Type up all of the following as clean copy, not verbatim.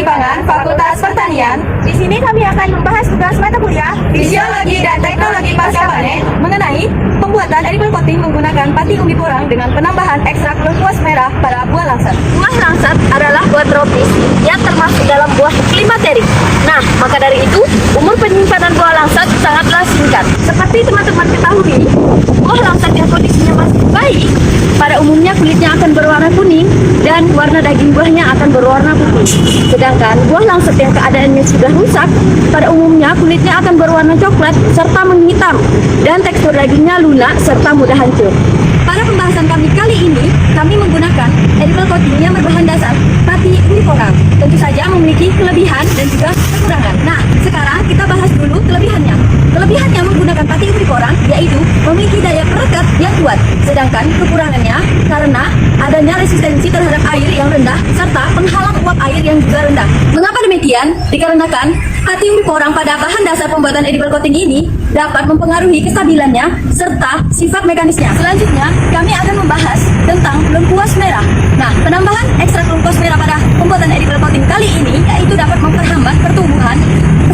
Pengembangan Fakultas Pertanian. Di sini kami akan membahas tugas mata kuliah Fisiologi dan Teknologi Pasca Panen mengenai pembuatan edible coating menggunakan pati umbi porang dengan penambahan ekstrak lengkuas merah pada buah langsat. Buah langsat adalah buah tropis yang termasuk dalam buah klimateri. Nah, maka dari itu, umur penyimpanan buah langsat sangatlah singkat. Seperti teman-teman ketahui, buah langsat yang kondisinya masih baik, pada umumnya kulitnya akan berwarna kuning dan warna daging buahnya akan berwarna putih. Sedangkan buah langsat yang keadaannya sudah rusak, pada umumnya kulitnya akan berwarna coklat serta menghitam dan tekstur dagingnya lunak serta mudah hancur. Pada pembahasan kami kali ini, kami menggunakan edible coating yang berbahan dasar pati umbi porang. Tentu saja memiliki kelebihan dan juga kekurangan. Nah, sekarang kita bahas dulu kelebihannya. Kelebihannya menggunakan pati umbi porang yaitu memiliki daya perekat yang kuat. Sedangkan kekurangannya karena adanya resistensi terhadap air yang rendah serta penghalang uap air yang juga rendah. Mengapa demikian? Dikarenakan pati umbi porang pada bahan dasar pembuatan edible coating ini dapat mempengaruhi kestabilannya serta sifat mekanisnya. Selanjutnya, kami akan membahas tentang lengkuas merah. Nah, penambahan ekstrak lengkuas merah pada pembuatan edible coating kali ini yaitu dapat memperhambat pertumbuhan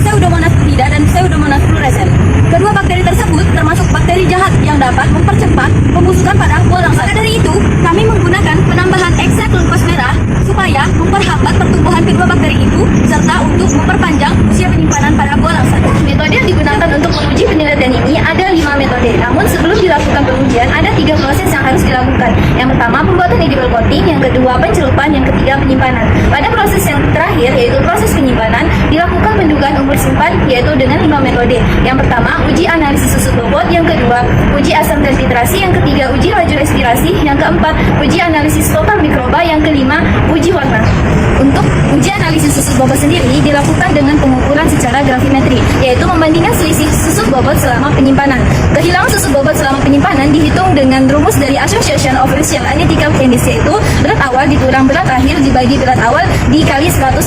Pseudomonas candida dan Pseudomonas fluorescens. Kedua bakteri tersebut termasuk bakteri jahat yang dapat mempercepat pembusukan pada buah langsat. Maka dari itu, kami menggunakan penambahan ekstrak lengkuas merah supaya memperhambat pertumbuhan kedua bakteri itu serta untuk memperpanjang usia penyimpanan pada buah langsat. Metode yang digunakan untuk menguji penelitian ini ada 5 metode. Namun sebelum dilakukan pengujian ada 3 proses yang harus dilakukan. Yang pertama pembuatan edible coating, yang kedua pencelupan, yang ketiga penyimpanan. Pada proses yang terakhir yaitu proses penyimpanan dilakukan pendugaan umur simpan yaitu dengan 5 metode. Yang pertama uji analisis susut bobot, yang kedua uji asam dan titrasi, yang ketiga uji laju respirasi, yang keempat uji analisis total mikroba, yang kelima uji warna. Untuk uji analisis susut bobot sendiri dilakukan dengan pengukuran secara gravimetri yaitu membandingkan selisih susut bobot selama penyimpanan. Kehilangan susut bobot selama penyimpanan dihitung dengan rumus dari Association of Racial Analytical Candidates yaitu berat awal dikurang berat akhir dibagi berat awal dikali 100%.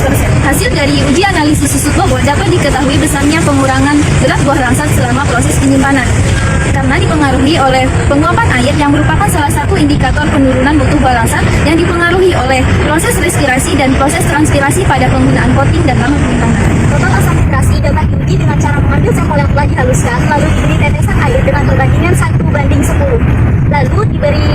Hasil dari uji analisis susut bobot dapat diketahui besarnya pengurangan berat buah langsat selama proses penyimpanan karena dipengaruhi oleh penguapan air yang merupakan salah satu indikator penurunan mutu buah langsat yang dipengaruhi oleh proses respirasi dan proses transpirasi pada penggunaan coating dan lama penyimpanan. Total asam titrasi dapat diuji dengan cara mengambil sampel yang telah dihaluskan lalu diberi tetesan air dengan perbandingan 1:10. Lalu diberi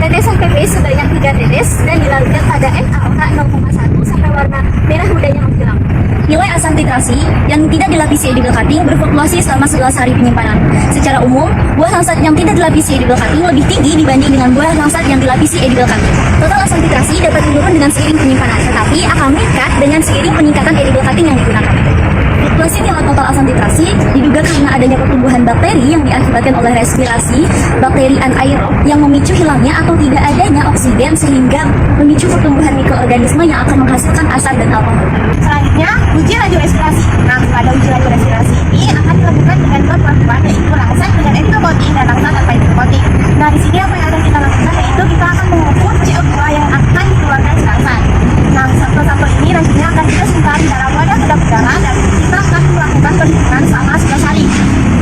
tetesan PP sebanyak 3 tetes dan dilarutkan pada NaOH 0,1 sampai warna merah mudanya menghilang. Nilai asam titrasi yang tidak dilapisi edible cutting berfluktuasi selama 11 hari penyimpanan. Secara umum, buah langsat yang tidak dilapisi edible cutting lebih tinggi dibanding dengan buah langsat yang dilapisi edible cutting. Total asam titrasi dapat menurun dengan seiring penyimpanan, tetapi akan meningkat dengan seiring peningkatan edible cutting yang digunakan. Fluktuasi nilai total asam titrasi diduga karena adanya pertumbuhan bakteri yang diakibatkan oleh respirasi bakteri anaerob yang memicu hilangnya atau tidak adanya oksigen sehingga memicu pertumbuhan mikroorganisme yang akan menghasilkan asam dan alkohol. Selanjutnya, uji laju respirasi. Nah, pada uji laju respirasi ini akan dilakukan dengan dua perlakuan yaitu langsat dengan edible coating dan langsat tanpa edible coating. Nah, di sini apa yang akan kita lakukan yaitu kita akan mengukur CO2 yang akan dikeluarkan si langsat. Nah, sampel-sampel ini nantinya akan kita simpan dalam wadah kedap udara dan kita akan melakukan perhitungan selama 11 hari.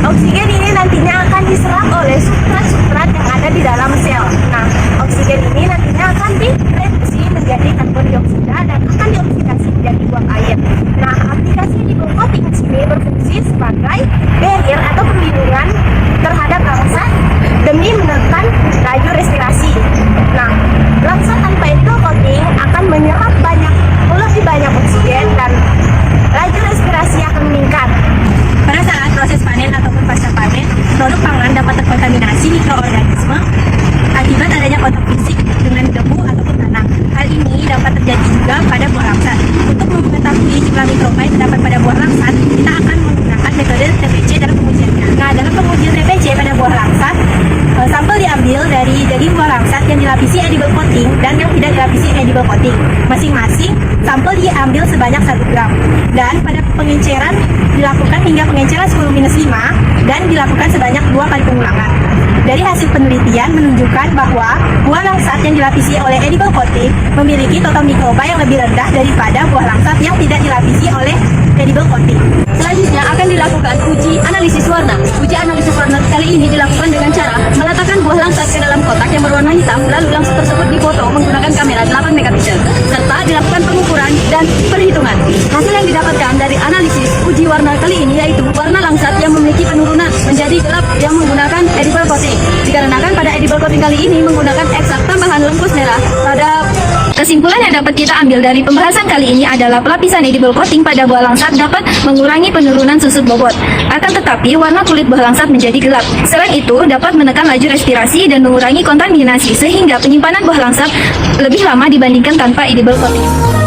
Oksigen ini nantinya akan diserap oleh substrat-substrat yang ada di dalam sel. Nah, oksigen ini nantinya akan direduksi menjadi karbon dioksida dan akan dioksidasi menjadi uap air. Nah, aplikasi edible coating sini berfungsi sebagai barrier atau perlindungan terhadap langsat demi menekan laju respirasi. Nah, langsat tanpa edible coating akan menyerap lebih banyak oksigen dan laju respirasi akan meningkat. Pada saat proses panen ataupun pasca panen, produk pangan dapat terkontaminasi mikroorganisme akibat adanya kontak fisik dengan debu ataupun tanah. Hal ini dapat terjadi juga pada buah langsat. Untuk mengetahui jumlah mikroba yang terdapat pada buah langsat, kita akan menggunakan metode TPC dalam pengujiannya. Nah, dalam pengujian TPC pada buah langsat, sampel diambil dari daging buah langsat yang dilapisi edible coating dan yang tidak dilapisi edible coating. Masing-masing sampel diambil sebanyak 1 gram. Dan pada pengenceran dilakukan hingga pengenceran 10-5 dan dilakukan sebanyak 2 kali pengulangan. Dari hasil penelitian menunjukkan bahwa buah langsat yang dilapisi oleh edible coating memiliki total mikroba yang lebih rendah daripada buah langsat yang tidak dilapisi oleh edible coating. Selanjutnya akan dilakukan uji analisis warna. Uji analisis warna kali ini dilakukan dengan cara meletakkan buah langsat ke dalam kotak yang berwarna hitam, lalu langsat tersebut difoto menggunakan kamera 8 megapiksel, serta dilakukan pengukuran dan perhitungan. di warna kali ini yaitu warna langsat yang memiliki penurunan menjadi gelap yang menggunakan edible coating. Dikarenakan pada edible coating kali ini menggunakan ekstrak tambahan lengkuas merah pada. Kesimpulan yang dapat kita ambil dari pembahasan kali ini adalah pelapisan edible coating pada buah langsat dapat mengurangi penurunan susut bobot. Akan tetapi warna kulit buah langsat menjadi gelap. Selain itu dapat menekan laju respirasi dan mengurangi kontaminasi sehingga penyimpanan buah langsat lebih lama dibandingkan tanpa edible coating.